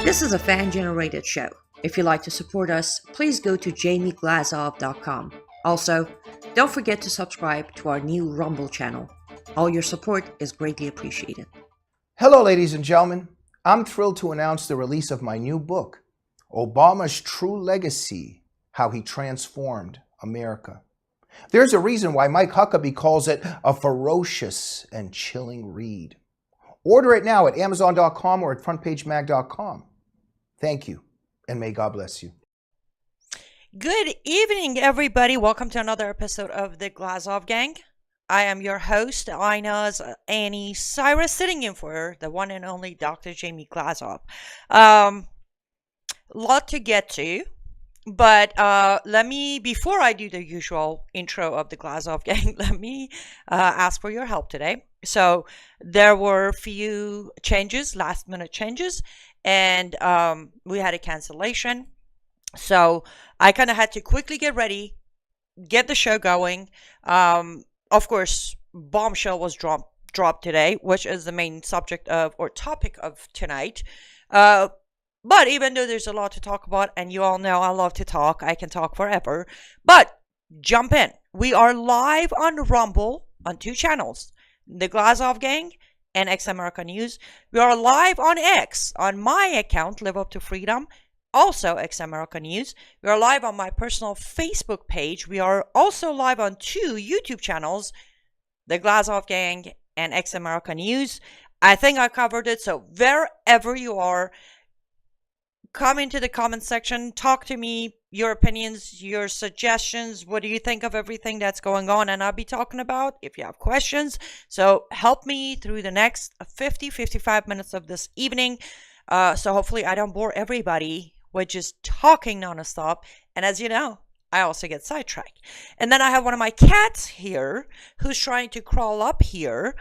This is a fan-generated show. If you'd like to support us, please go to jamieglasov.com. Also, don't forget to subscribe to our new Rumble channel. All your support is greatly appreciated. Hello, ladies and gentlemen. I'm thrilled to announce the release of my new book, Obama's True Legacy: How He Transformed America. There's a reason why Mike Huckabee calls it a ferocious and chilling read. Order it now at Amazon.com or at FrontPageMag.com. Thank you, and may God bless you. Good evening, everybody. Welcome to another episode of the Glazov Gang. I am your host, Aynaz Cyrus, sitting in for the one and only Dr. Jamie Glazov. Lot to get to, but before I do the usual intro of the Glazov Gang, let me ask for your help today. So there were a few changes, last minute changes, and we had a cancellation. So I kind of had to quickly get ready, get the show going. Of course, bombshell was dropped today, which is the main subject of or topic of tonight. But even though there's a lot to talk about, and you all know I love to talk, I can talk forever. But jump in. We are live on Rumble on two channels, the Glazov Gang and X America News. We are live on X on my account, Live Up to Freedom. Also X America News. We are live on my personal Facebook page. We are also live on two YouTube channels, the Glazov Gang and X America News. I think I covered it. So wherever you are, come into the comment section, talk to me, your opinions, your suggestions. What do you think of everything that's going on and I'll be talking about if you have questions? So help me through the next 55 minutes of this evening. So hopefully I don't bore everybody with just talking nonstop. And as you know, I also get sidetracked. And then I have one of my cats here who's trying to crawl up here.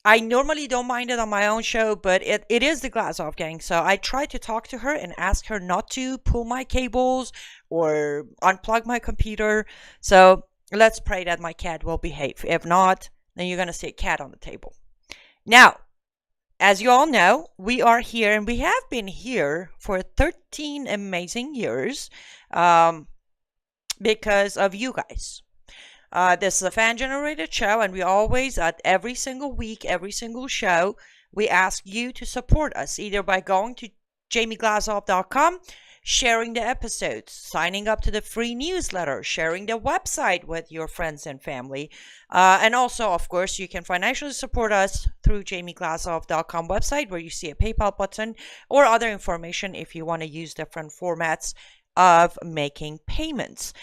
I normally don't mind it on my own show, but it is the Glazov Gang. So I try to talk to her and ask her not to pull my cables or unplug my computer. So let's pray that my cat will behave. If not, then you're going to see a cat on the table. Now, as you all know, we are here and we have been here for 13 amazing years because of you guys. This is a fan-generated show, and we always, at every single week, every single show, we ask you to support us, either by going to jamieglasov.com, sharing the episodes, signing up to the free newsletter, sharing the website with your friends and family. And also, of course, you can financially support us through jamieglasov.com website, where you see a PayPal button or other information if you want to use different formats of making payments.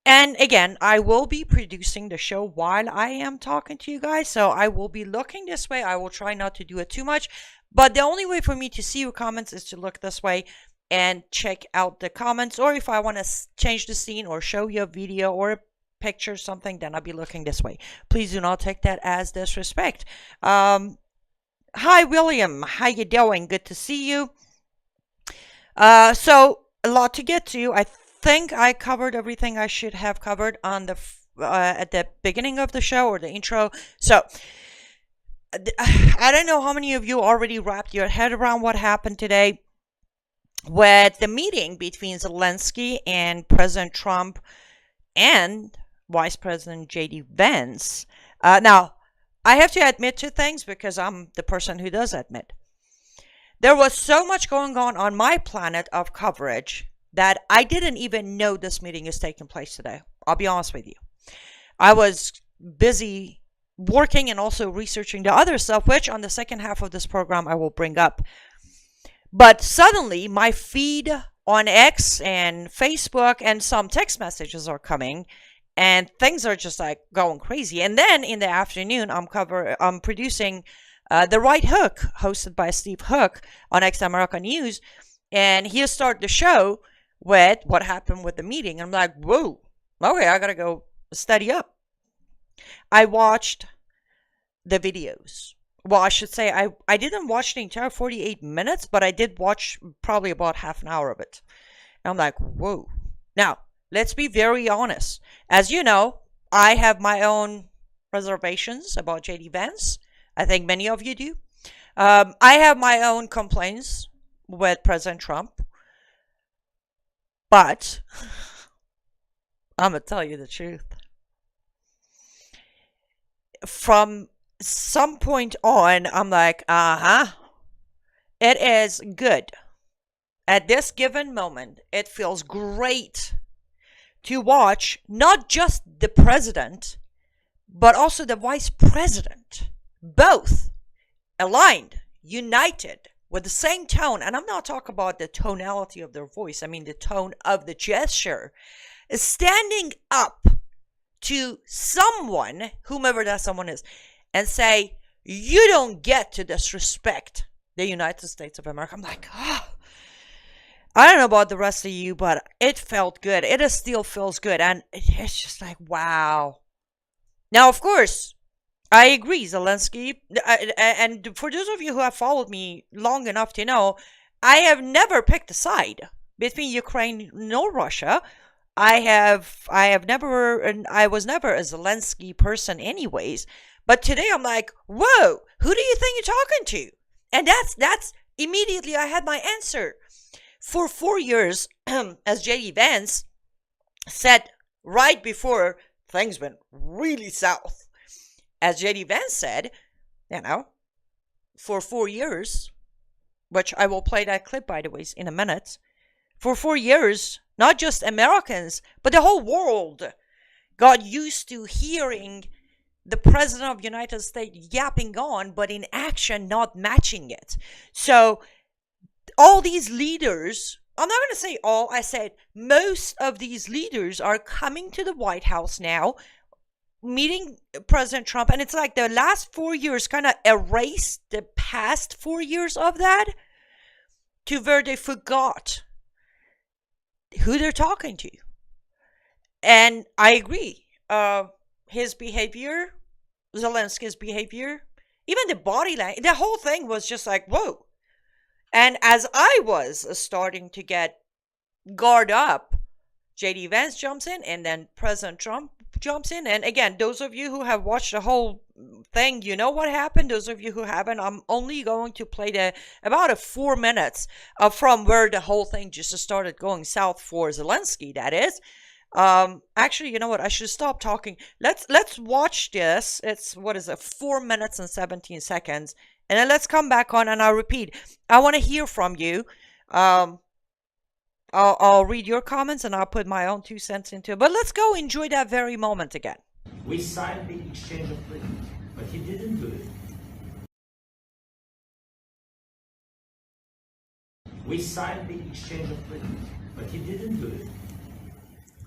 And again, I will be producing the show while I am talking to you guys. So I will be looking this way. I will try not to do it too much. But the only way for me to see your comments is to look this way and check out the comments. Or if I want to change the scene or show you a video or a picture, something, then I'll be looking this way. Please do not take that as disrespect. Hi, William. How you doing? Good to see you. So a lot to get to. I think I covered everything I should have covered on the at the beginning of the show or the intro. So I don't know how many of you already wrapped your head around what happened today with the meeting between Zelenskyy and President Trump and Vice President J.D. Vance. Now, I have to admit two things because I'm the person who does admit. There was so much going on my planet of coverage that I didn't even know this meeting is taking place today. I'll be honest with you. I was busy working and also researching the other stuff, which on the second half of this program I will bring up. But suddenly my feed on X and Facebook and some text messages are coming and things are just like going crazy. And then in the afternoon, I'm producing The Right Hook, hosted by Steve Hook on X America News. And he'll start the show with what happened with the meeting. I'm like, whoa, okay, I gotta go study up. I watched the videos. Well, I should say I didn't watch the entire 48 minutes, but I did watch probably about half an hour of it. And I'm like, whoa. Now, let's be very honest. As you know, I have my own reservations about J.D. Vance. I think many of you do. I have my own complaints with President Trump. But I'm going to tell you the truth. From some point on, I'm like, it is good. At this given moment, it feels great to watch not just the president, but also the vice president, both aligned, united, with the same tone. And I'm not talking about the tonality of their voice. I mean the tone of the gesture. Is standing up to someone, whomever that someone is, and say, you don't get to disrespect the United States of America. I'm like, I don't know about the rest of you, but it felt good. It still feels good. And it's just like, wow. Now, of course, I agree, Zelenskyy. And for those of you who have followed me long enough to know, I have never picked a side between Ukraine nor Russia. I was never a Zelenskyy person anyways. But today I'm like, whoa, who do you think you're talking to? And that's immediately I had my answer. For 4 years, as J.D. Vance said right before things went really south, as J.D. Vance said, for 4 years, which I will play that clip, by the way, in a minute, for 4 years, not just Americans, but the whole world got used to hearing the president of the United States yapping on, but in action not matching it. So all these leaders, I'm not going to say all, I said most of these leaders are coming to the White House now, meeting President Trump. And it's like the last 4 years kind of erased the past 4 years of that to where they forgot who they're talking to. And I agree. His behavior, Zelenskyy's behavior, even the body language, the whole thing was just like, whoa. And as I was starting to get guard up, J.D. Vance jumps in, and then President Trump jumps in. And again, those of you who have watched the whole thing, you know what happened. Those of you who haven't, I'm only going to play about 4 minutes from where the whole thing just started going south for Zelenskyy, that is. Actually, you know what? I should stop talking. Let's watch this. It's 4 minutes and 17 seconds. And then let's come back on, and I'll repeat. I want to hear from you. I'll read your comments, and I'll put my own 2 cents into it. But let's go enjoy that very moment again. We signed the exchange of prisoners, but he didn't do it. We signed the exchange of prisoners, but he didn't do it.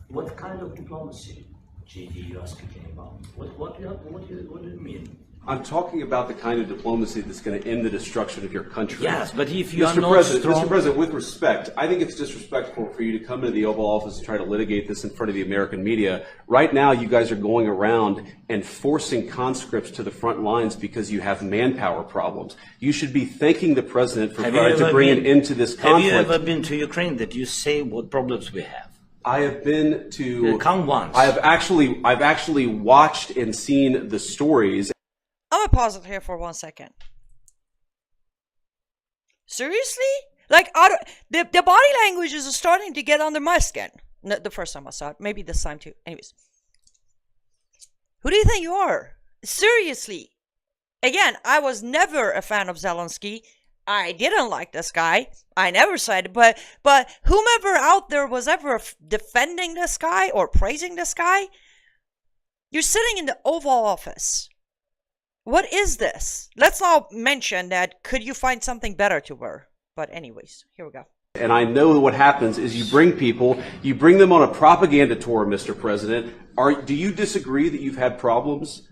What kind of diplomacy, J.D., you are speaking about? What do you mean? I'm talking about the kind of diplomacy that's going to end the destruction of your country. Yes, but if you are Mr. not President, strong... Mr. President, with respect, I think it's disrespectful for you to come into the Oval Office and try to litigate this in front of the American media. Right now, you guys are going around and forcing conscripts to the front lines because you have manpower problems. You should be thanking the President for trying to bring an end to this conflict. Have you ever been to Ukraine that you say what problems we have? I have been to... Come once. I've actually watched and seen the stories. I'm going to pause it here for 1 second. Seriously? Like, the body language is starting to get under my skin. No, the first time I saw it. Maybe this time too. Anyways. Who do you think you are? Seriously. Again, I was never a fan of Zelenskyy. I didn't like this guy. I never said it. But whomever out there was ever defending this guy or praising this guy, you're sitting in the Oval Office. What is this? Let's not mention that. Could you find something better to wear? But anyways, here we go. And I know what happens is you bring them on a propaganda tour, Mr. President. Do you disagree that you've had problems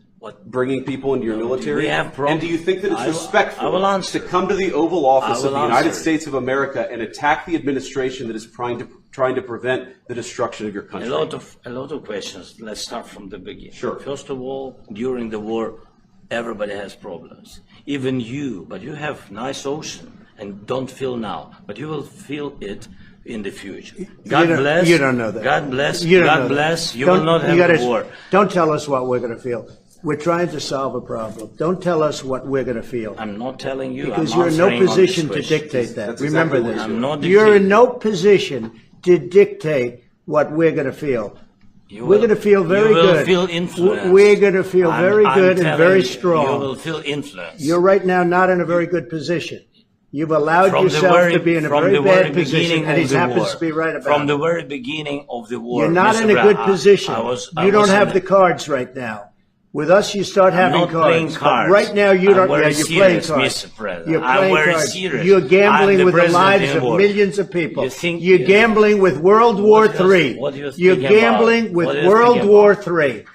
bringing people into your military? We have problems. And do you think that it's respectful to come to the Oval Office of the United States of America and attack the administration that is trying to prevent the destruction of your country? A lot of questions. Let's start from the beginning. Sure. First of all, during the war, everybody has problems. Even you, but you have nice ocean and don't feel now, but you will feel it in the future. God bless. You don't know that. God bless. You God bless. You will not have a war. Don't tell us what we're going to feel. We're trying to solve a problem. Don't tell us what we're going to feel. I'm not telling you. Because I'm you're in no answering on position this to question. dictate that. That's Remember exactly this. what I'm not You're in dictating. no position to dictate what we're going to feel. You We're will- going to feel very you will good. feel influenced. We're going to feel very I'm good and telling very you, strong. You will feel influenced. You're right now not in a very good position. You've allowed From the yourself very- to be in a from very the bad very position, beginning and of he the happens war. to be right about From the it. very beginning of the war. You're not Mr. in a Brown, good position. I You don't was have in the cards right now. With us, you start I'm having not playing cards. But cards. right now, you I'm don't. very Yeah, you're playing serious, cards. Mr. President. You're I'm playing very cards. serious. You're gambling I'm with the president lives in of war. millions of people. You think- You're gambling with World War What do you- III. what do you You're think about? gambling with What do you World think War about? III.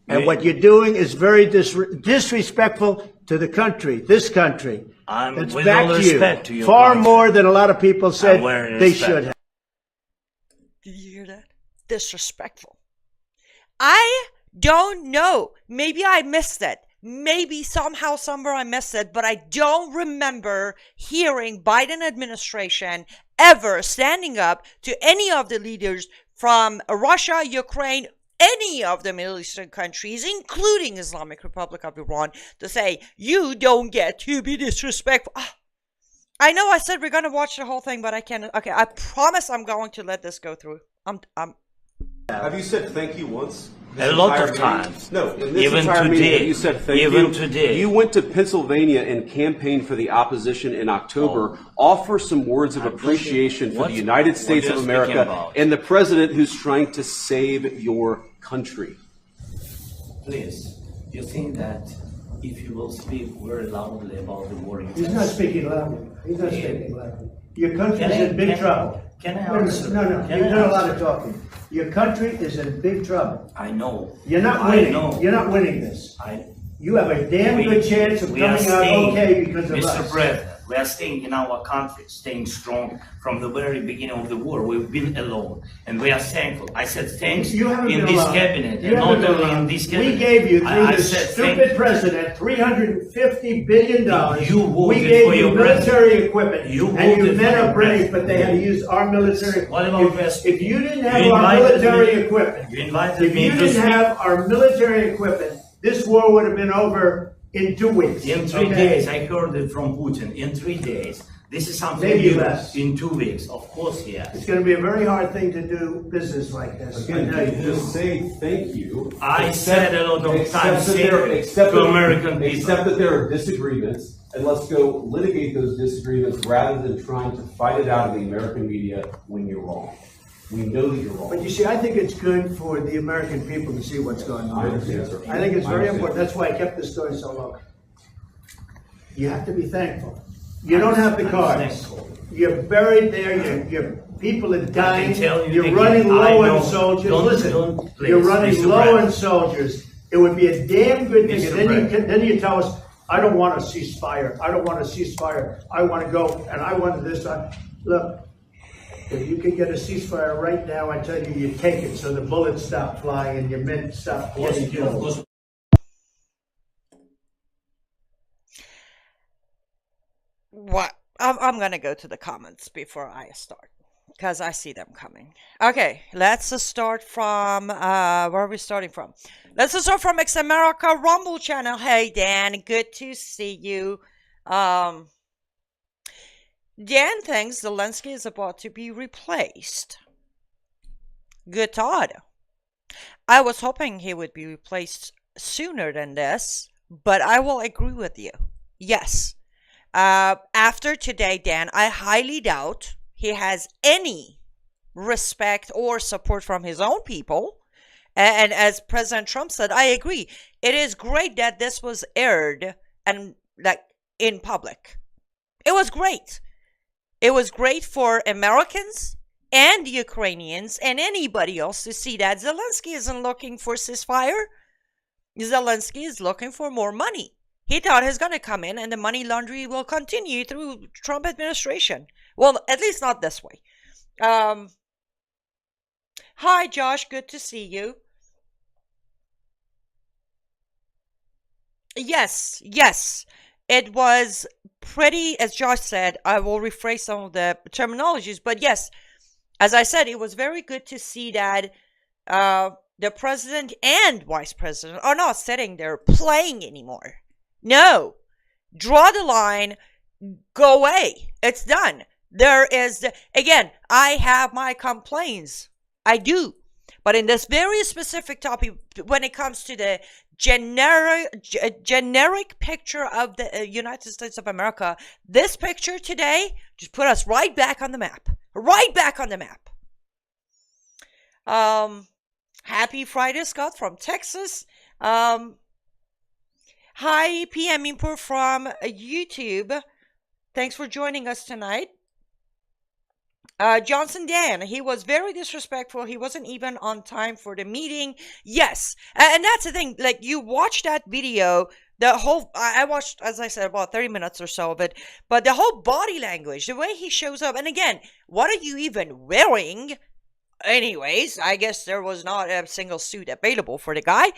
And You- what you're doing is very disrespectful to the country, this country. I'm It's with back all to respect you. to your Far country. more than a lot of people said I'm very they respect. should have. Did you hear that? Disrespectful. I don't know. Maybe I missed it. Maybe somehow, somewhere I missed it, but I don't remember hearing Biden administration ever standing up to any of the leaders from Russia, Ukraine, any of the Middle Eastern countries, including Islamic Republic of Iran, to say, you don't get to be disrespectful. I know I said we're going to watch the whole thing, but I can't. Okay, I promise I'm going to let this go through. Have you said thank you once? A lot entire of meeting? times. No, in this Even entire meeting, today. have you said thank you? Even today. You went to Pennsylvania and campaigned for the opposition in October. Offer some words of appreciation for What- the United what States are of you America speaking about? and the president who's trying to save your country. Please, you think that if you will speak very loudly about the war, you He's can not speaking loudly. He's not speaking loudly. Your country Can is I- in big can- trouble. can I Wait a minute. answer? No, Can you've I done a lot answer? of talking. Your country is in big trouble. I know. You're not I winning. know. You're not winning this. You have a damn good chance of we are coming out staying, okay because of Mr. us. President, we are staying in our country, staying strong from the very beginning of the war. We've been alone, and we are thankful. I said thanks You haven't in been this alone. cabinet, You and haven't not been only alone. in this cabinet. We gave you, through I this said stupid thank- president, $350 billion. You voted We gave for you your military president. equipment. You and you voted men for are your brave, but they had to president. use our military. What about West? If you didn't have You our invited military me- equipment, You invited if me you to didn't speak. have our military equipment, this war would have been over in 2 weeks. In 3 okay? days, I heard it from Putin. In 3 days, this is something Maybe new. less. In 2 weeks, of course, yes. It's going to be a very hard thing to do business like this. I tell you. just say thank you. I said a lot of times Except to American people. Except that there are disagreements, and let's go litigate those disagreements rather than trying to fight it out of the American media when you're wrong. We know that you're wrong. But you see, I think it's good for the American people to see what's going on. I understand, sir. I think it's I very understand. important. That's why I kept this story so long. You have to be thankful. You don't have the I'm cards. thankful. You're buried there. Your people are dying. tell you You're again, running I low know. on soldiers. Don't- Listen, don't, please, you're running Mr. low President. on soldiers. It would be a damn good thing. Mr. And then President. then you tell us, I don't want a ceasefire. I don't want a ceasefire. I want to go and I want this. Look. If you could get a ceasefire right now, I tell you, you take it, so the bullets stop flying and your men stop getting Of killed. course. What? I'm gonna go to the comments before I start because I see them coming. Okay, let's start from where are we starting from? Let's start from X America Rumble channel. Hey Dan, good to see you. Dan thinks Zelenskyy is about to be replaced. Good thought. I was hoping he would be replaced sooner than this, but I will agree with you. Yes. After today, Dan, I highly doubt he has any respect or support from his own people. And as President Trump said, I agree. It is great that this was aired and like in public. It was great. It was great for Americans and Ukrainians and anybody else to see that Zelenskyy isn't looking for ceasefire. Zelenskyy is looking for more money. He thought he's going to come in and the money laundry will continue through Trump administration. Well, at least not this way. Hi, Josh. Good to see you. Yes. It was pretty, as Josh said, I will rephrase some of the terminologies, but yes, as I said, it was very good to see that the president and vice president are not sitting there playing anymore. No, draw the line, go away. It's done. There is, again, I have my complaints. I do. But in this very specific topic, when it comes to the generic picture of the United States of America, this picture today just put us right back on the map. Right back on the map. Happy Friday, Scott from Texas. Hi, PM Import from YouTube. Thanks for joining us tonight. Johnson Dan, he was very disrespectful. He wasn't even on time for the meeting. Yes. And that's the thing. Like, you watch that video, I watched, as I said, about 30 minutes or so of it. But the whole body language, the way he shows up. And again, what are you even wearing? Anyways, I guess there was not a single suit available for the guy.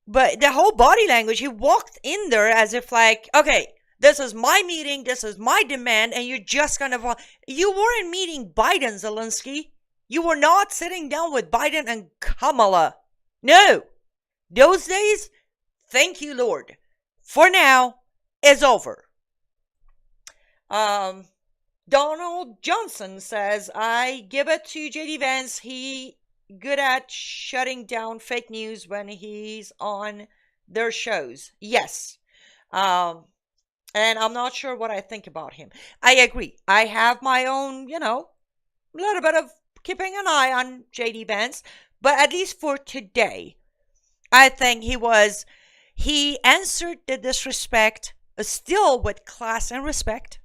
But the whole body language, he walked in there as if like, okay, this is my meeting, this is my demand, and you're just gonna... You weren't meeting Biden, Zelenskyy. You were not sitting down with Biden and Kamala. No. Those days, thank you, Lord. For now, is over. Donald Johnson says, I give it to JD Vance. He good at shutting down fake news when he's on their shows. Yes. And I'm not sure what I think about him. I agree. I have my own, little bit of keeping an eye on JD Vance. But at least for today, I think he answered the disrespect still with class and respect.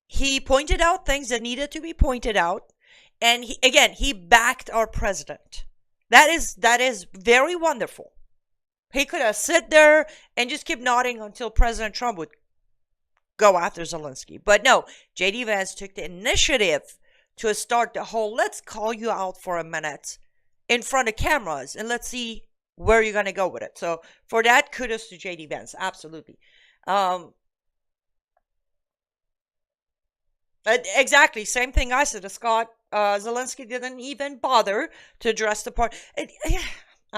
He pointed out things that needed to be pointed out. And he backed our president. That is very wonderful. He could have sit there and just keep nodding until President Trump would go after Zelenskyy. But no, JD Vance took the initiative to start the whole, let's call you out for a minute in front of cameras and let's see where you're going to go with it. So for that, kudos to JD Vance. Absolutely. Exactly. Same thing I said to Scott. Zelenskyy didn't even bother to address the part. I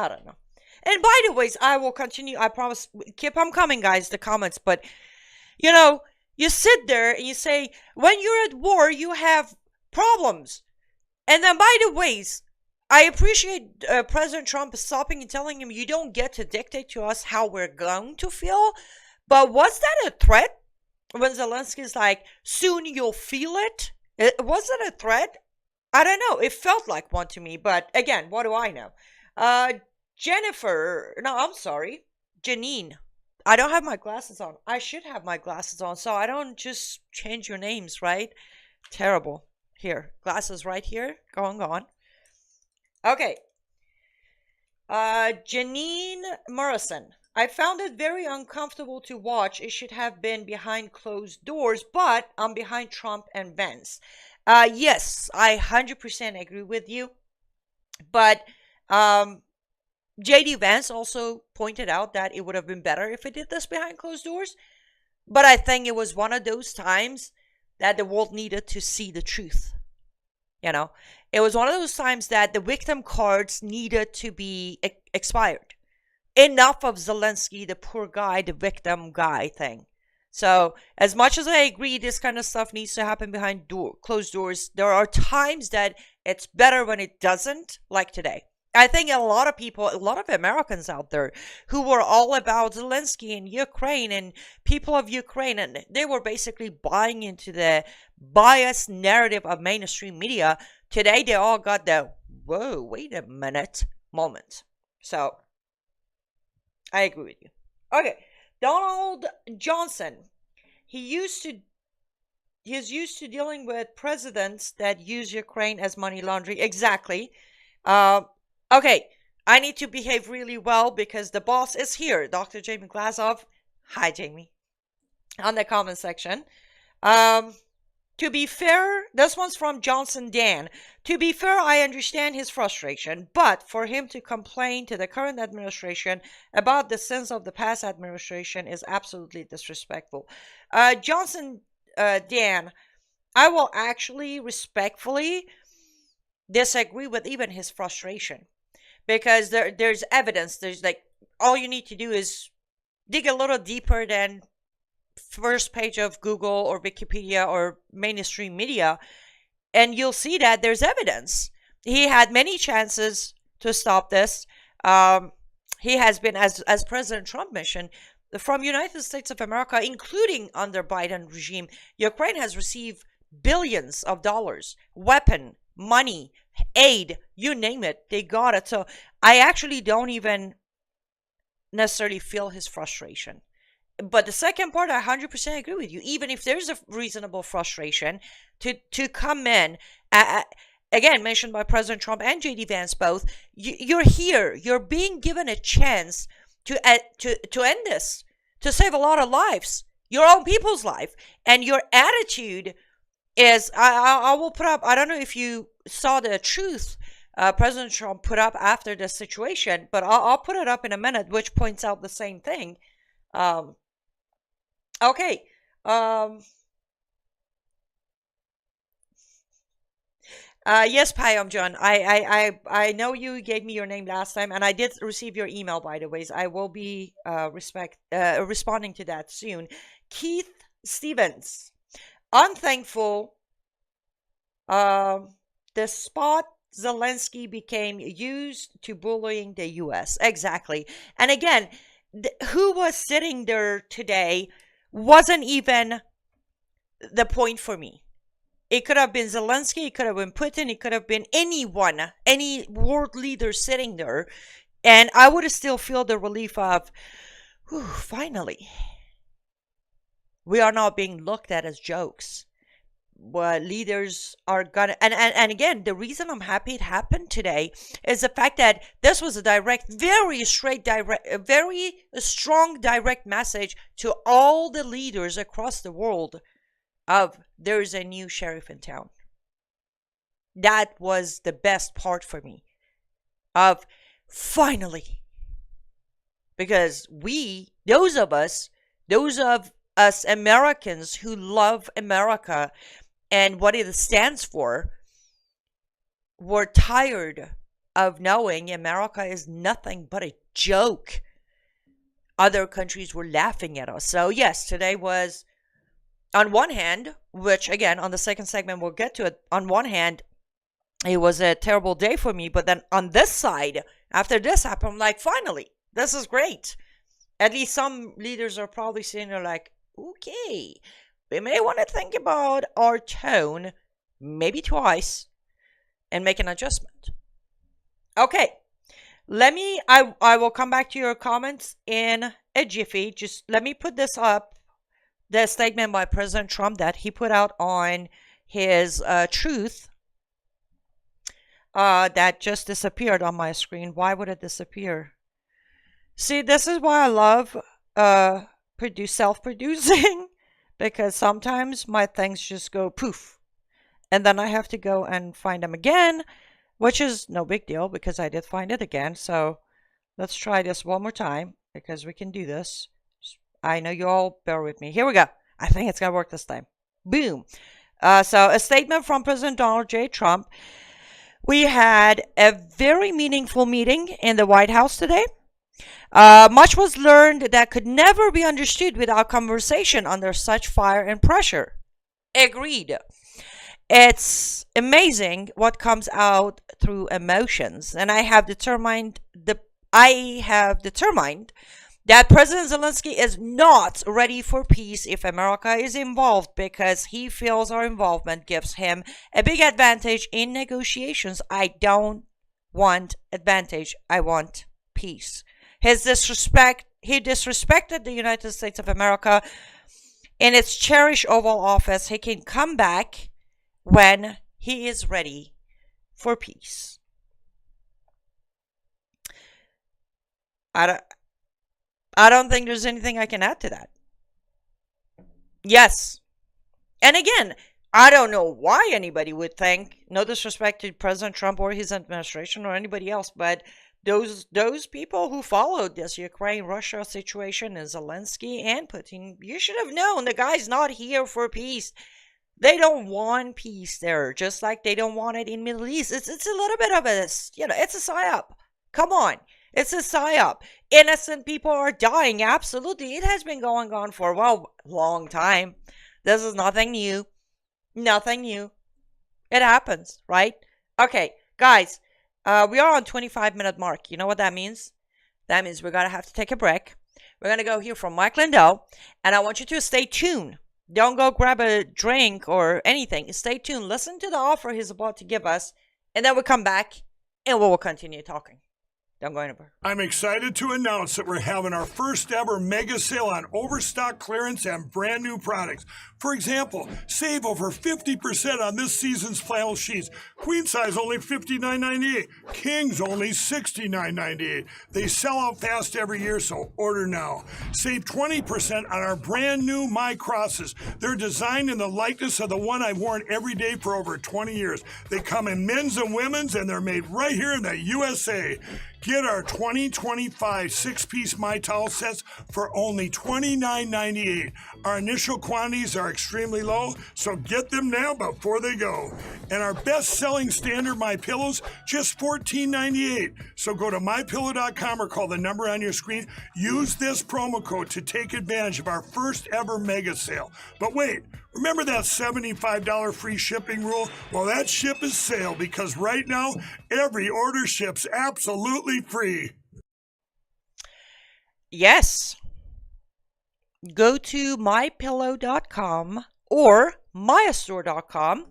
don't know. And by the way, I will continue. I promise. Keep on coming, guys, the comments. But, you sit there and you say, when you're at war, you have problems. And then, by the ways, I appreciate President Trump stopping and telling him, you don't get to dictate to us how we're going to feel. But was that a threat? When Zelensky's like, soon you'll feel it? Was it a threat? I don't know. It felt like one to me. But again, what do I know? Janine. I don't have my glasses on. I should have my glasses on so I don't just change your names, right? Terrible. Here, glasses right here. Go on. Okay. Janine Morrison. I found it very uncomfortable to watch. It should have been behind closed doors, but I'm behind Trump and Vance. Yes, I 100% agree with you. But JD Vance also pointed out that it would have been better if it did this behind closed doors. But I think it was one of those times that the world needed to see the truth. It was one of those times that the victim cards needed to be expired. Enough of Zelenskyy, the poor guy, the victim guy thing. So, as much as I agree this kind of stuff needs to happen behind closed doors, there are times that it's better when it doesn't, like today. I think a lot of Americans out there who were all about Zelenskyy and Ukraine and people of Ukraine, and they were basically buying into the biased narrative of mainstream media. Today, they all got the, whoa, wait a minute moment. So, I agree with you. Okay, Donald Johnson. He's used to dealing with presidents that use Ukraine as money laundering. Exactly. Okay, I need to behave really well because the boss is here. Dr. Jamie Glazov. Hi, Jamie. On the comment section. To be fair, this one's from Johnson Dan. To be fair, I understand his frustration, but for him to complain to the current administration about the sins of the past administration is absolutely disrespectful. Johnson Dan, I will actually respectfully disagree with even his frustration, because there's evidence. There's like, all you need to do is dig a little deeper than first page of Google or Wikipedia or mainstream media, and you'll see that there's evidence. He had many chances to stop this. He has been, as President Trump mentioned, from United States of America, including under Biden regime, Ukraine has received billions of dollars, weapon, money, aid, you name it, they got it. So I actually don't even necessarily feel his frustration. But the second part, I 100% agree with you. Even if there's a reasonable frustration to come in, again, mentioned by President Trump and J.D. Vance both, you're here. You're being given a chance to end this, to save a lot of lives, your own people's life. And your attitude is, I will put up, I don't know if you saw the truth President Trump put up after this situation, but I'll put it up in a minute, which points out the same thing. Okay. Yes, Payam John. I know you gave me your name last time, and I did receive your email, by the way. I will be responding to that soon. Keith Stevens, unthankful. The spot Zelenskyy became used to bullying the U.S. Exactly. And again, who was sitting there today wasn't even the point for me. It could have been Zelenskyy, it could have been Putin, it could have been anyone, any world leader sitting there, and I would have still feel the relief of, whew, finally, we are not being looked at as jokes. But leaders are gonna, and again, the reason I'm happy it happened today is the fact that this was a direct, very strong direct message to all the leaders across the world of, there's a new sheriff in town. That was the best part for me, of finally, because those of us Americans who love America and what it stands for, were tired of knowing America is nothing but a joke. Other countries were laughing at us. So yes, today was, on one hand, which again, on the second segment, we'll get to it. On one hand, it was a terrible day for me. But then on this side, after this happened, I'm like, finally, this is great. At least some leaders are probably sitting there like, okay, we may want to think about our tone maybe twice and make an adjustment. Okay, I will come back to your comments in a jiffy. Just let me put this up. The statement by President Trump that he put out on his truth that just disappeared on my screen. Why would it disappear? See, this is why I love self-producing, because sometimes my things just go poof, and then I have to go and find them again, which is no big deal because I did find it again. So let's try this one more time because we can do this. I know you all bear with me. Here we go. I think it's gonna work this time. Boom. So a statement from President Donald J. Trump. We had a very meaningful meeting in the White House today. Much was learned that could never be understood without conversation under such fire and pressure. Agreed. It's amazing what comes out through emotions, and I have determined that President Zelenskyy is not ready for peace if America is involved, because he feels our involvement gives him a big advantage in negotiations. I don't want advantage. I want peace. He disrespected the United States of America in its cherished Oval Office. He can come back when he is ready for peace. I don't think there's anything I can add to that. Yes. And again, I don't know why anybody would think, no disrespect to President Trump or his administration or anybody else, but those people who followed this Ukraine-Russia situation and Zelenskyy and Putin, you should have known the guy's not here for peace. They don't want peace there, just like they don't want it in Middle East. It's a little bit of a, it's a psyop. Come on. It's a psyop. Innocent people are dying. Absolutely. It has been going on for, long time. This is nothing new. Nothing new. It happens, right? Okay, guys, we are on 25-minute mark. You know what that means? That means we're going to have to take a break. We're going to go hear from Mike Lindell, and I want you to stay tuned. Don't go grab a drink or anything. Stay tuned. Listen to the offer he's about to give us, and then we'll come back, and we'll continue talking. Don't go anywhere. I'm excited to announce that we're having our first ever mega sale on overstock clearance and brand new products. For example, save over 50% on this season's flannel sheets. Queen size only $59.98. Kings only $69.98. They sell out fast every year, so order now. Save 20% on our brand new My Crosses. They're designed in the likeness of the one I've worn every day for over 20 years. They come in men's and women's, and they're made right here in the USA. Get our 2025 six-piece My Towel sets for only $29.98. Our initial quantities are extremely low, so get them now before they go. And our best-selling standard My Pillows, just $14.98. So go to mypillow.com or call the number on your screen. Use this promo code to take advantage of our first ever mega sale. But wait, remember that $75 free shipping rule? Well, that ship is sailed because right now, every order ships absolutely free. Yes. Go to mypillow.com or myastore.com,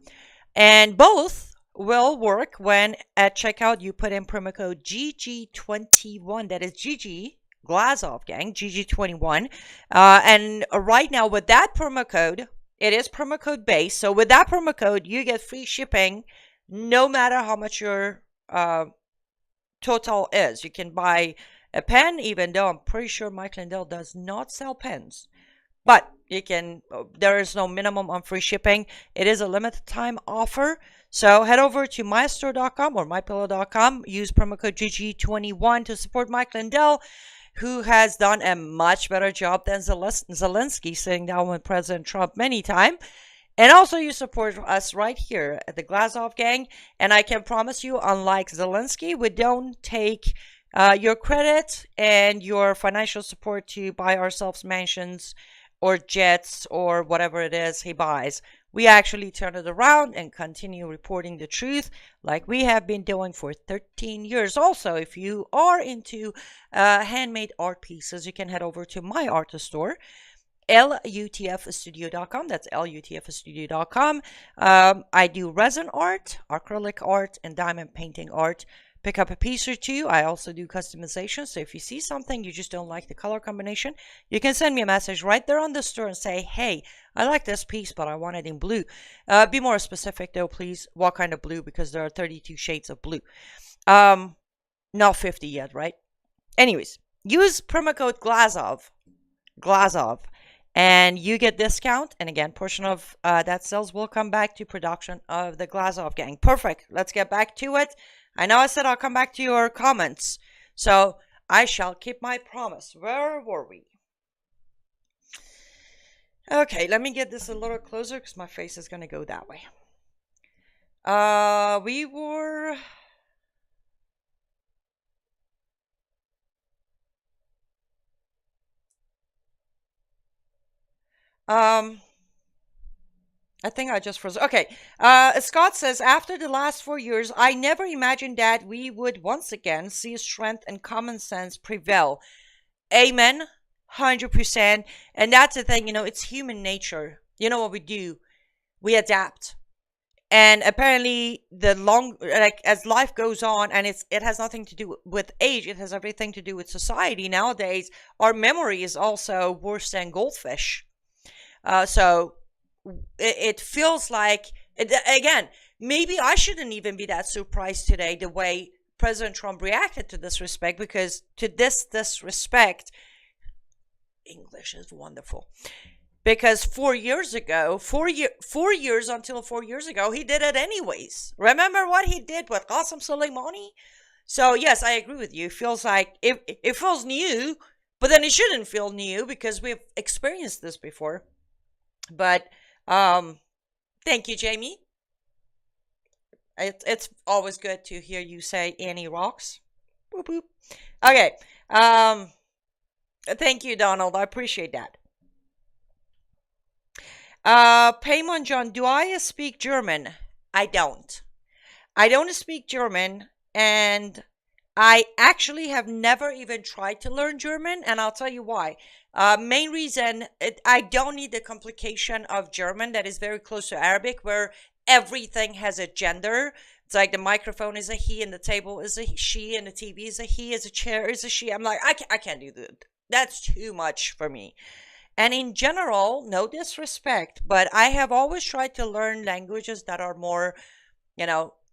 and both will work when at checkout you put in promo code GG21. That is GG, Glazov gang, GG21. And right now with that promo code, it is promo code based. So with that promo code, you get free shipping no matter how much your total is. You can buy a pen, even though I'm pretty sure Mike Lindell does not sell pens. But you can, there is no minimum on free shipping. It is a limited time offer. So head over to mystore.com or mypillow.com. Use promo code GG21 to support Mike Lindell, who has done a much better job than Zelenskyy sitting down with President Trump many times. And also you support us right here at the Glazov Gang. And I can promise you, unlike Zelenskyy, we don't take your credit and your financial support to buy ourselves mansions or jets or whatever it is he buys. We actually turn it around and continue reporting the truth like we have been doing for 13 years. Also, if you are into handmade art pieces, you can head over to my artist store, lutfstudio.com. That's lutfstudio.com. I do resin art, acrylic art, and diamond painting art. Pick up a piece or two. I also do customization. So if you see something you just don't like the color combination, you can send me a message right there on the store and say, hey, I like this piece, but I want it in blue. Be more specific though, please. What kind of blue? Because there are 32 shades of blue. Not 50 yet, right? Anyways, use promo code Glazov, and you get discount. And again, portion of that sales will come back to production of the Glazov Gang. Perfect. Let's get back to it. I know I said I'll come back to your comments, so I shall keep my promise. Where were we? Okay, let me get this a little closer because my face is going to go that way. We were... I think I just froze. Okay. Scott says, after the last 4 years, I never imagined that we would once again see strength and common sense prevail. Amen. 100%. And that's the thing, it's human nature. You know what we do? We adapt. And apparently as life goes on, and it has nothing to do with age, it has everything to do with society. Nowadays, our memory is also worse than goldfish. So it feels like, again, maybe I shouldn't even be that surprised today the way President Trump reacted to this respect, because to this disrespect, English is wonderful. Because 4 years ago, 4 years until 4 years ago, he did it anyways. Remember what he did with Qasem Soleimani? So yes, I agree with you. It feels like, it feels new, but then it shouldn't feel new because we've experienced this before. But Thank you, Jamie. It's always good to hear you say Annie rocks. Boop, boop. Okay. Thank you, Donald. I appreciate that. Paymon John, do I speak German? I don't. I don't speak German, and I actually have never even tried to learn German, and I'll tell you why. Main reason, I don't need the complication of German that is very close to Arabic, where everything has a gender. It's like the microphone is a he, and the table is a she, and the TV is a he, as a chair is a she. I'm like, I can't do that. That's too much for me. And in general, no disrespect, but I have always tried to learn languages that are more,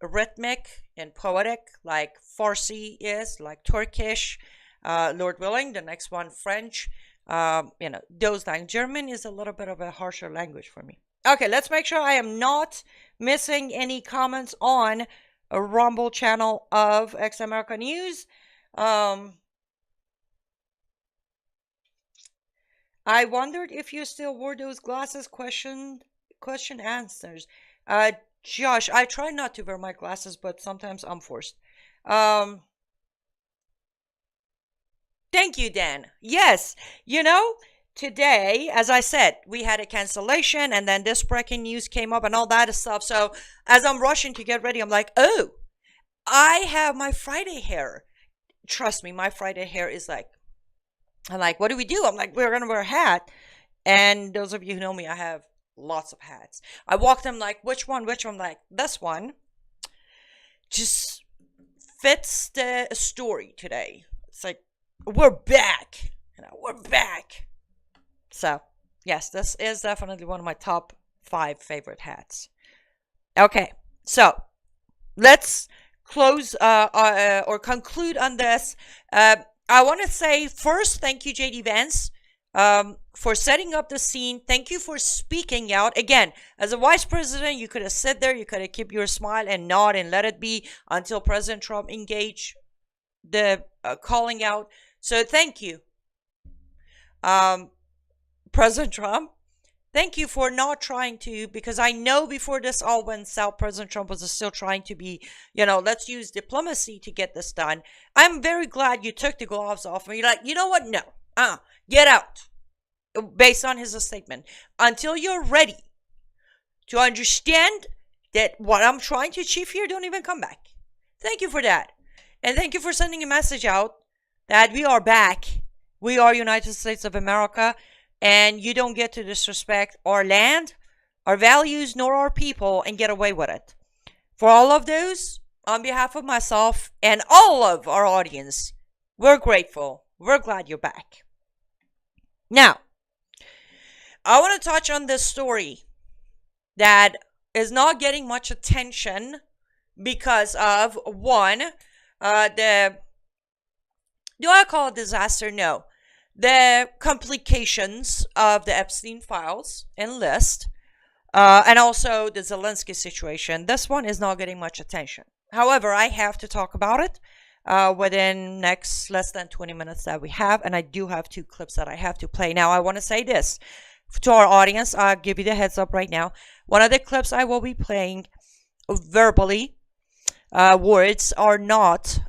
rhythmic and poetic, like Farsi is, like Turkish, Lord willing, the next one, French, those languages. German is a little bit of a harsher language for me. Okay, let's make sure I am not missing any comments on a Rumble channel of Ex America News. I wondered if you still wore those glasses. Question answers. Josh, I try not to wear my glasses, but sometimes I'm forced. Thank you, Dan. Yes, today, as I said, we had a cancellation, and then this breaking news came up and all that stuff. So as I'm rushing to get ready, I'm like, oh, I have my Friday hair. Trust me, my Friday hair is like, I'm like, what do we do? I'm like, we're going to wear a hat. And those of you who know me, I have lots of hats. I walked them like, which one? I'm like, this one just fits the story today. It's like, we're back. We're back. So, yes, this is definitely one of my top 5 favorite hats. Okay, so let's close or conclude on this. I want to say first, thank you, JD Vance, for setting up the scene. Thank you for speaking out. Again, as a vice president, you could have sat there, you could have kept your smile and nod and let it be until President Trump engaged the calling out. So thank you, President Trump. Thank you for not trying to, because I know before this all went south, President Trump was still trying to be, let's use diplomacy to get this done. I'm very glad you took the gloves off and you're like, you know what? No, get out. Based on his statement. Until you're ready to understand that what I'm trying to achieve here, don't even come back. Thank you for that. And thank you for sending a message out that we are back. We are United States of America. And you don't get to disrespect our land, our values, nor our people and get away with it. For all of those, on behalf of myself and all of our audience, we're grateful. We're glad you're back. Now, I want to touch on this story that is not getting much attention because of, one, do I call it disaster? No. The complications of the Epstein files and list, and also the Zelenskyy situation. This one is not getting much attention. However, I have to talk about it within next less than 20 minutes that we have, and I do have 2 clips that I have to play. Now, I want to say this to our audience. I'll give you the heads up right now. One of the clips I will be playing verbally, words are not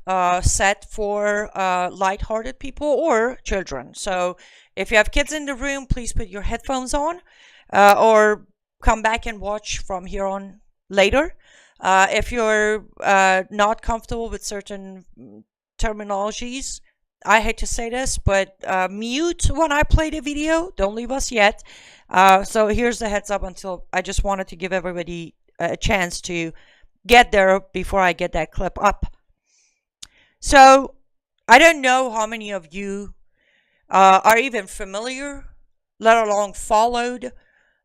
set for lighthearted people or children. So if you have kids in the room, please put your headphones on or come back and watch from here on later. If you're not comfortable with certain terminologies, I hate to say this, but mute when I play the video. Don't leave us yet. So here's the heads up until I just wanted to give everybody a chance to get there before I get that clip up. So I don't know how many of you are even familiar, let alone followed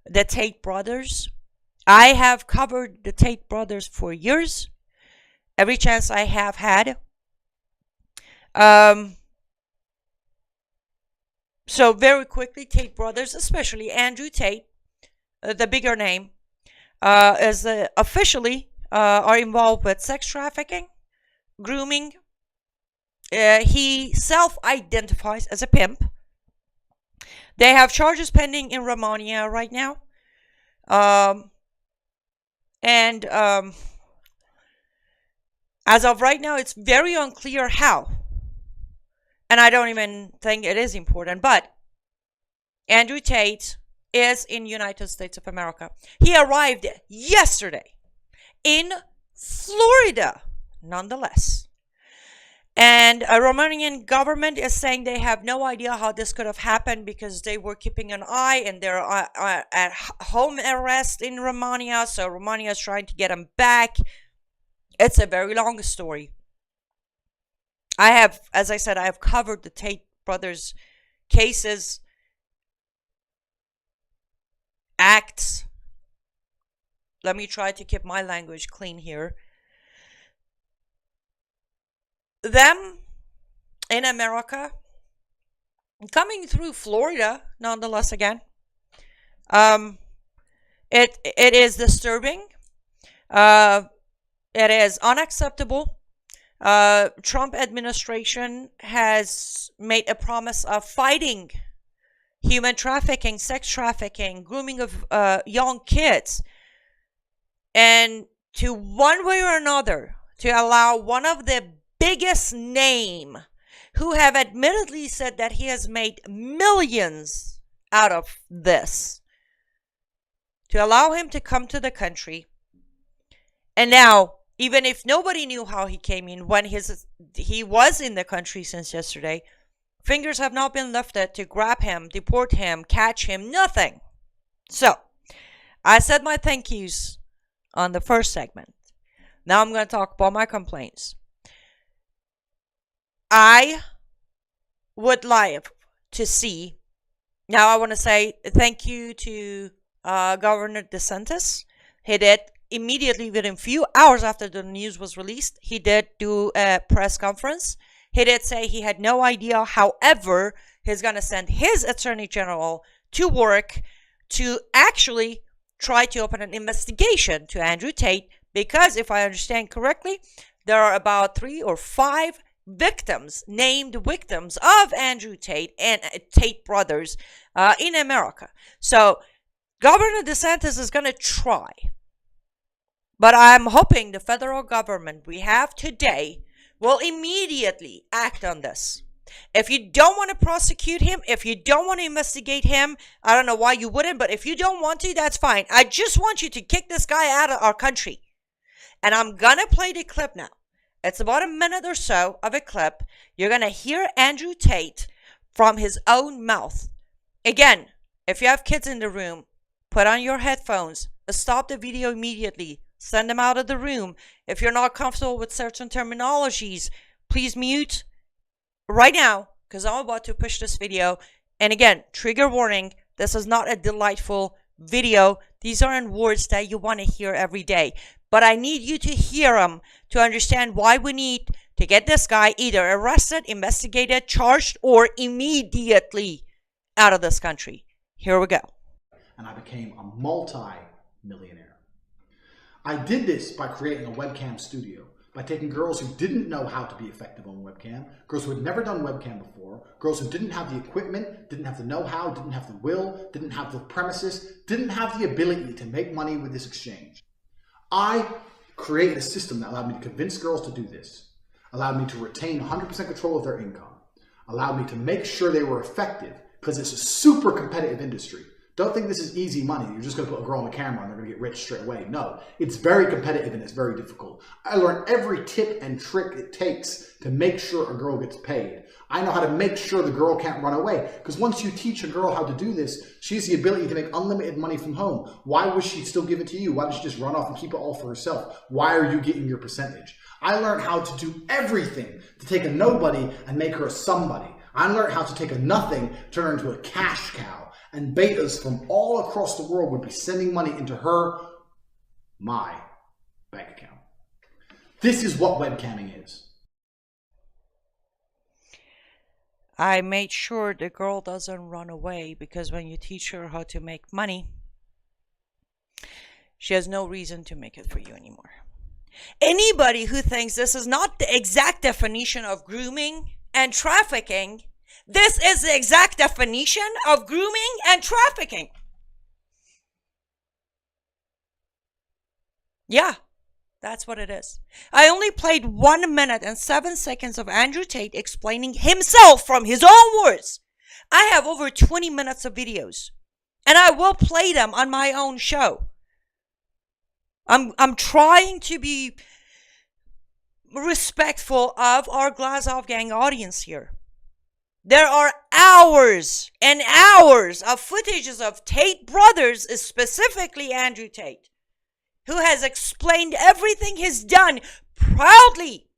the Tate brothers. I have covered the Tate brothers for years, every chance I have had. So very quickly, Tate brothers, especially Andrew Tate, the bigger name, is officially are involved with sex trafficking, grooming. He self-identifies as a pimp. They have charges pending in Romania right now. And as of right now, it's very unclear how. And I don't even think it is important. But Andrew Tate is in United States of America. He arrived yesterday in Florida, nonetheless. And a Romanian government is saying they have no idea how this could have happened because they were keeping an eye and they're at home arrest in Romania. So Romania is trying to get them back. It's a very long story. I have, as I said, I have covered the Tate brothers' cases, acts. Let me try to keep my language clean here. Them in America, coming through Florida, nonetheless, again, it is disturbing. It is unacceptable. Trump administration has made a promise of fighting human trafficking, sex trafficking, grooming of young kids, and to one way or another to allow one of the biggest name who have admittedly said that he has made millions out of this, to allow him to come to the country. And now, even if nobody knew how he came in when he was in the country since yesterday, fingers have not been lifted to grab him, deport him, catch him, nothing. So, I said my thank yous on the first segment. Now I'm going to talk about my complaints. I would like to see, now I want to say thank you to Governor DeSantis. He did immediately, within a few hours after the news was released, he did do a press conference. He did say he had no idea. However, he's going to send his attorney general to work to actually try to open an investigation to Andrew Tate, because if I understand correctly, there are about 3 or 5 victims, named victims of Andrew Tate and Tate brothers in America. So Governor DeSantis is going to try. But I'm hoping the federal government we have today will immediately act on this. If you don't want to prosecute him, if you don't want to investigate him, I don't know why you wouldn't, but if you don't want to, that's fine. I just want you to kick this guy out of our country. And I'm going to play the clip now. It's about a minute or so of a clip. You're going to hear Andrew Tate from his own mouth. Again, if you have kids in the room, put on your headphones, stop the video immediately, send them out of the room. If you're not comfortable with certain terminologies, please mute right now, because I'm about to push this video. And again, trigger warning, this is not a delightful video. These aren't words that you want to hear every day. But I need you to hear them to understand why we need to get this guy either arrested, investigated, charged, or immediately out of this country. Here we go. And I became a multi-millionaire. I did this by creating a webcam studio, by taking girls who didn't know how to be effective on webcam, girls who had never done webcam before, girls who didn't have the equipment, didn't have the know-how, didn't have the will, didn't have the premises, didn't have the ability to make money with this exchange. I created a system that allowed me to convince girls to do this, allowed me to retain 100% control of their income, allowed me to make sure they were effective, because it's a super competitive industry. Don't think this is easy money. You're just going to put a girl on the camera and they're going to get rich straight away. No, it's very competitive and it's very difficult. I learned every tip and trick it takes to make sure a girl gets paid. I know how to make sure the girl can't run away, because once you teach a girl how to do this, she has the ability to make unlimited money from home. Why would she still give it to you? Why does she just run off and keep it all for herself? Why are you getting your percentage? I learned how to do everything to take a nobody and make her a somebody. I learned how to take a nothing, turn her into a cash cow. And betas from all across the world would be sending money into my bank account. This is what webcamming is. I made sure the girl doesn't run away, because when you teach her how to make money, she has no reason to make it for you anymore. Anybody who thinks this is not the exact definition of grooming and trafficking, this is the exact definition of grooming and trafficking. Yeah, that's what it is. I only played 1 minute and 7 seconds of Andrew Tate explaining himself from his own words. I have over 20 minutes of videos, and I will play them on my own show. I'm trying to be respectful of our Glazov gang audience here. There are hours and hours of footages of Tate brothers, specifically Andrew Tate, who has explained everything he's done proudly.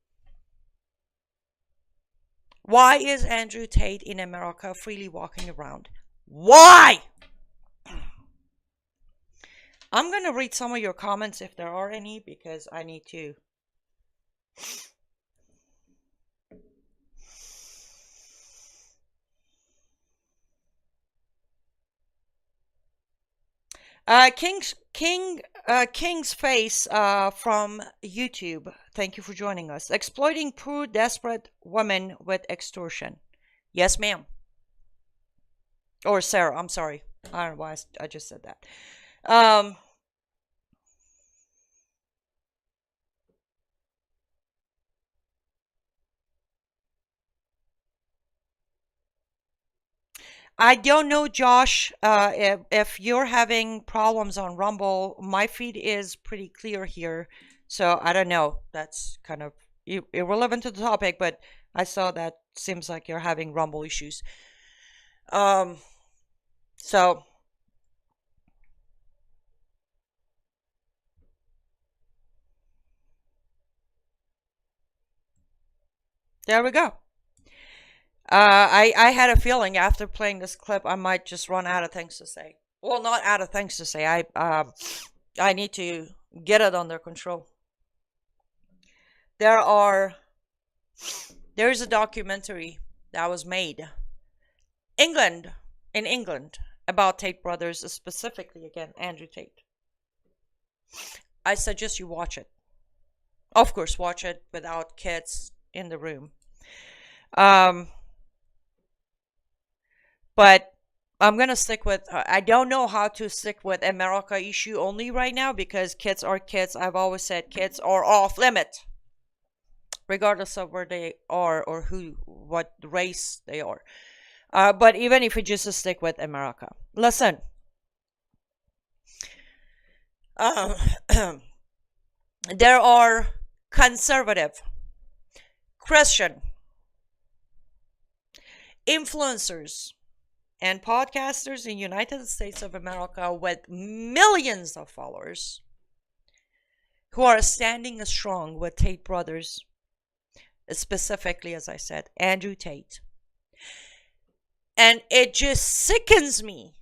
Why is Andrew Tate in America freely walking around? Why? I'm going to read some of your comments if there are any, because I need to. King's Face from YouTube. Thank you for joining us. Exploiting poor, desperate women with extortion. Yes, ma'am. Or Sarah, I'm sorry. I don't know why I just said that. I don't know, Josh, if you're having problems on Rumble. My feed is pretty clear here, so I don't know. That's kind of irrelevant to the topic, but I saw that seems like you're having Rumble issues. So there we go. I had a feeling after playing this clip I might just run out of things to say. Well, not out of things to say. I need to get it under control. There's a documentary that was made in England about Tate brothers, specifically again Andrew Tate. I suggest you watch it. Of course, watch it without kids in the room. But I'm going to stick with, I don't know how to stick with America issue only right now, because kids are kids. I've always said kids are off limit, regardless of where they are or what race they are. But even if we just stick with America, listen, there are conservative, Christian, influencers, and podcasters in United States of America with millions of followers who are standing strong with Tate brothers, specifically, as I said, Andrew Tate. And it just sickens me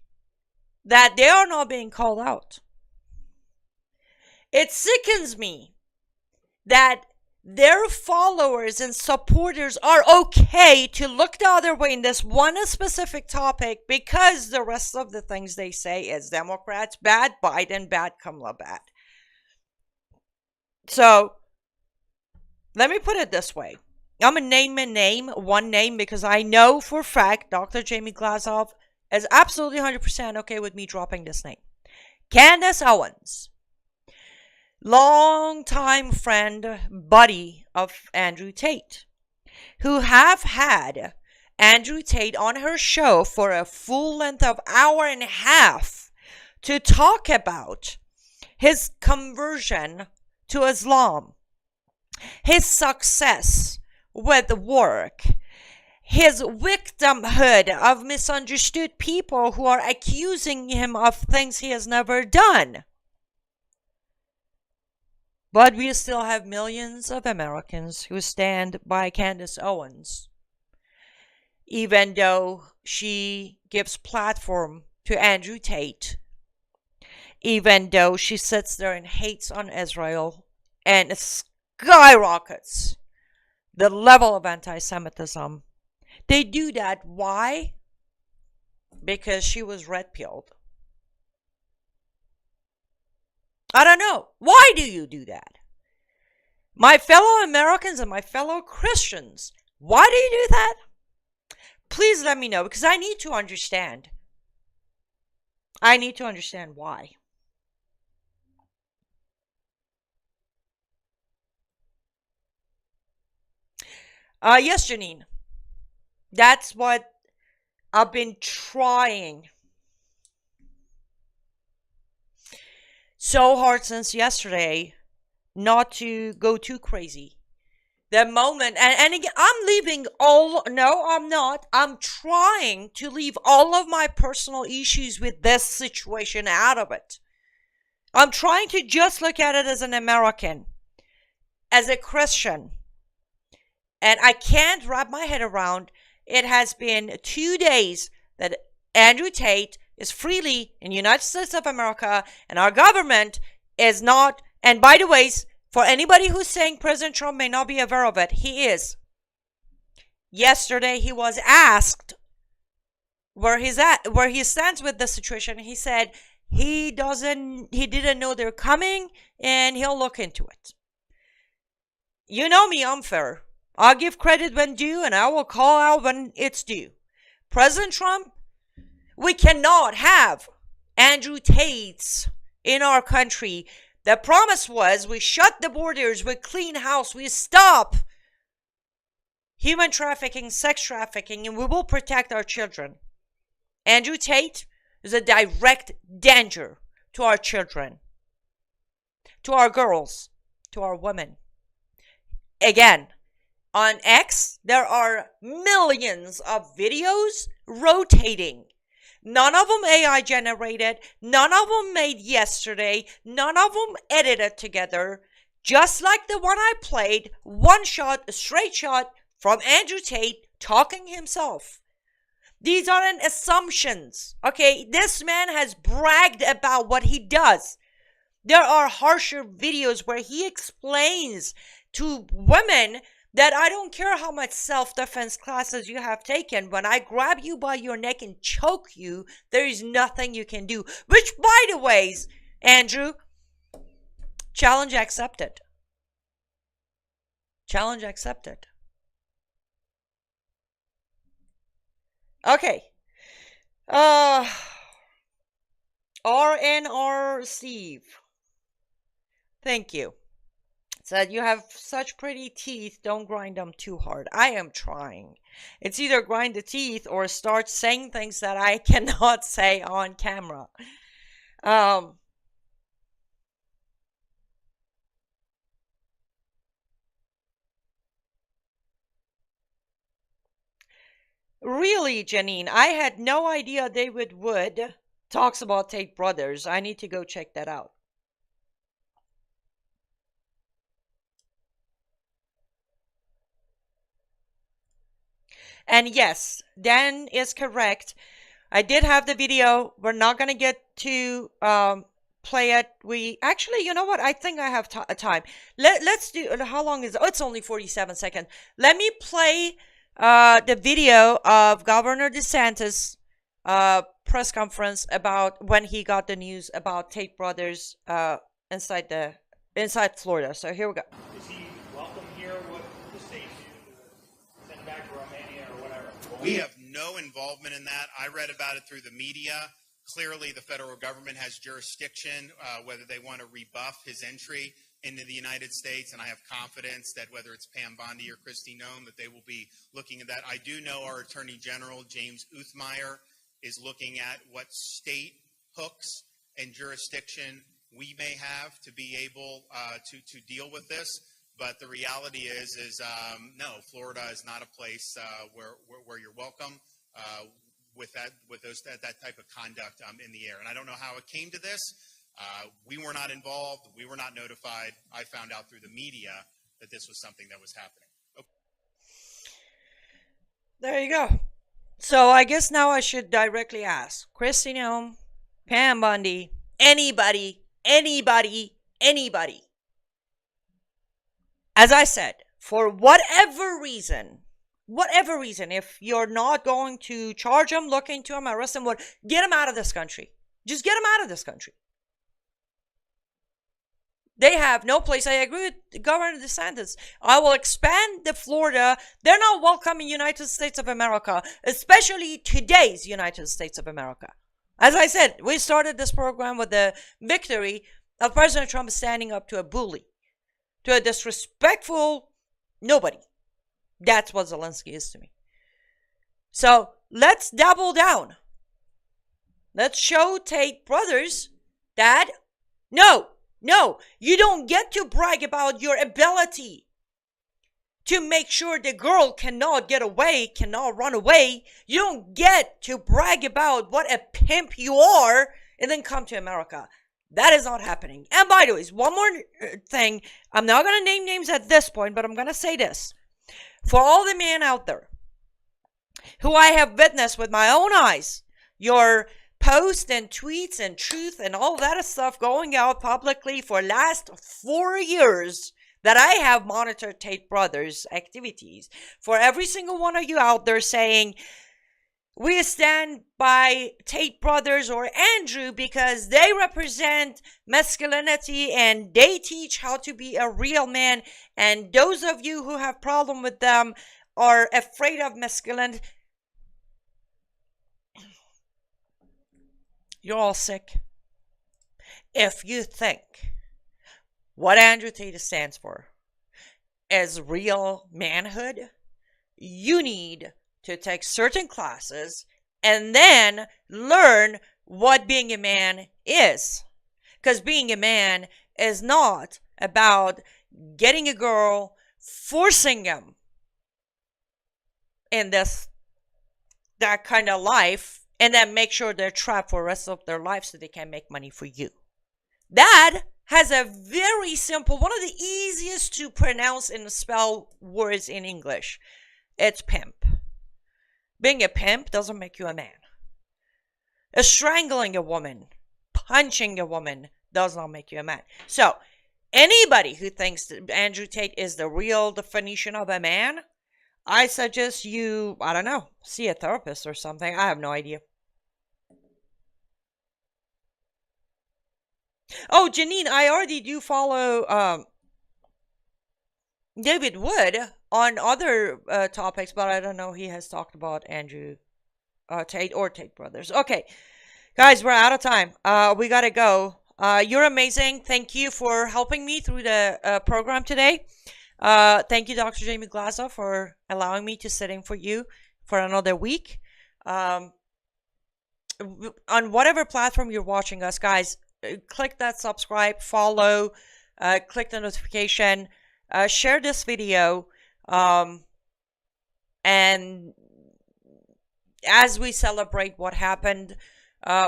that they are not being called out. It sickens me that their followers and supporters are okay to look the other way in this one specific topic, because the rest of the things they say is Democrats bad, Biden bad, Kamala bad. So let me put it this way. I'm going to name one name, because I know for a fact Dr. Jamie Glazov is absolutely 100% okay with me dropping this name. Candace Owens. Long-time friend, buddy of Andrew Tate, who have had Andrew Tate on her show for a full length of hour and a half to talk about his conversion to Islam, his success with work, his victimhood of misunderstood people who are accusing him of things he has never done. But we still have millions of Americans who stand by Candace Owens, even though she gives platform to Andrew Tate, even though she sits there and hates on Israel and skyrockets the level of anti-Semitism. They do that. Why? Because she was red-pilled. I don't know. Why do you do that? My fellow Americans and my fellow Christians, why do you do that? Please let me know, because I need to understand. I need to understand why. Yes, Janine. That's what I've been trying so hard since yesterday not to go too crazy. The moment, and again, I'm not. I'm trying to leave all of my personal issues with this situation out of it. I'm trying to just look at it as an American, as a Christian. And I can't wrap my head around, it has been 2 days that Andrew Tate is freely in the United States of America, and our government is not. And by the way, for anybody who's saying President Trump may not be aware of it, he is. Yesterday, he was asked where he stands with the situation. He said he didn't know they're coming, and he'll look into it. You know me, I'm fair. I'll give credit when due, and I will call out when it's due. President Trump, we cannot have Andrew Tates in our country. The promise was we shut the borders, we clean house, we stop human trafficking, sex trafficking, and we will protect our children. Andrew Tate is a direct danger to our children, to our girls, to our women. Again, on X, there are millions of videos rotating. None of them AI generated. None of them made yesterday. None of them edited together. Just like the one I played, one shot, a straight shot from Andrew Tate talking himself. These aren't assumptions. Okay, this man has bragged about what he does. There are harsher videos where he explains to women that I don't care how much self-defense classes you have taken. When I grab you by your neck and choke you, there is nothing you can do. Which, by the way, Andrew, challenge accepted. Challenge accepted. Okay. RNR Steve. Thank you. Said, you have such pretty teeth, don't grind them too hard. I am trying. It's either grind the teeth or start saying things that I cannot say on camera. Really, Janine, I had no idea David Wood talks about Tate Brothers. I need to go check that out. And yes, Dan is correct. I did have the video. We're not going to get to play it. We actually, you know what? I think I have time. Let's do, how long is it? Oh, it's only 47 seconds. Let me play the video of Governor DeSantis' press conference about when he got the news about Tate Brothers inside Florida. So here we go. Is he welcome here? What the state do? Send back to Romania or whatever? We have no involvement in that. I read about it through the media. Clearly, the federal government has jurisdiction, whether they want to rebuff his entry into the United States, and I have confidence that whether it's Pam Bondi or Kristi Noem, that they will be looking at that. I do know our Attorney General, James Uthmeyer, is looking at what state hooks and jurisdiction we may have to be able to deal with this. But the reality is no, Florida is not a place where you're welcome with that type of conduct in the air. And I don't know how it came to this. We were not involved. We were not notified. I found out through the media that this was something that was happening. Okay. There you go. So I guess now I should directly ask Kristi Noem, Pam Bondi, anybody. As I said, for whatever reason, if you're not going to charge them, look into them, arrest them, get them out of this country. Just get them out of this country. They have no place. I agree with Governor DeSantis. I will expand the Florida. They're not welcome in United States of America, especially today's United States of America. As I said, we started this program with the victory of President Trump standing up to a bully, to a disrespectful nobody. That's what Zelenskyy is to me. So let's double down. Let's show Tate brothers that no, you don't get to brag about your ability to make sure the girl cannot get away, cannot run away. You don't get to brag about what a pimp you are and then come to America. That is not happening. And by the way, one more thing. I'm not going to name names at this point, but I'm going to say this. For all the men out there who I have witnessed with my own eyes, your posts and tweets and truth and all that stuff going out publicly for last 4 years that I have monitored Tate Brothers' activities. For every single one of you out there saying, we stand by Tate Brothers or Andrew because they represent masculinity and they teach how to be a real man. And those of you who have problem with them are afraid of masculinity. You're all sick. If you think what Andrew Tate stands for is real manhood, you need to take certain classes and then learn what being a man is. Because being a man is not about getting a girl, forcing them in that kind of life, and then make sure they're trapped for the rest of their life so they can make money for you. That has a very simple, one of the easiest to pronounce and spell words in English. It's pimp. Being a pimp doesn't make you a man. Strangling a woman, punching a woman does not make you a man. So, anybody who thinks that Andrew Tate is the real definition of a man, I suggest you, I don't know, see a therapist or something. I have no idea. Oh, Janine, I already do follow David Wood on other topics, but I don't know he has talked about Andrew Tate or Tate Brothers. Okay, guys, we're out of time. We got to go. You're amazing. Thank you for helping me through the program today. Thank you, Dr. Jamie Glazow, for allowing me to sit in for you for another week. On whatever platform you're watching us, guys, click that subscribe, follow, click the notification, share this video, and as we celebrate what happened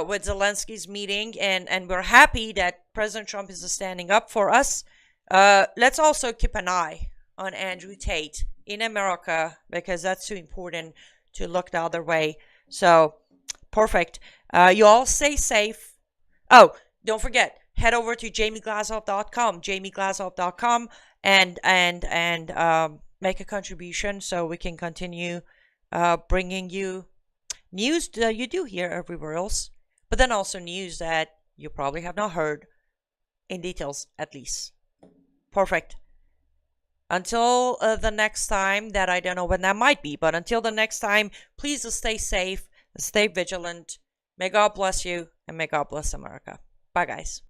with Zelensky's meeting, and we're happy that President Trump is standing up for us, let's also keep an eye on Andrew Tate in America, because that's too important to look the other way. So, perfect. You all stay safe. Oh, don't forget, head over to jamieglazoff.com, and make a contribution so we can continue bringing you news that you do hear everywhere else, but then also news that you probably have not heard in details, at least. Perfect. Until the next time, that I don't know when that might be, but until the next time, please stay safe, stay vigilant. May God bless you, and may God bless America. Bye, guys.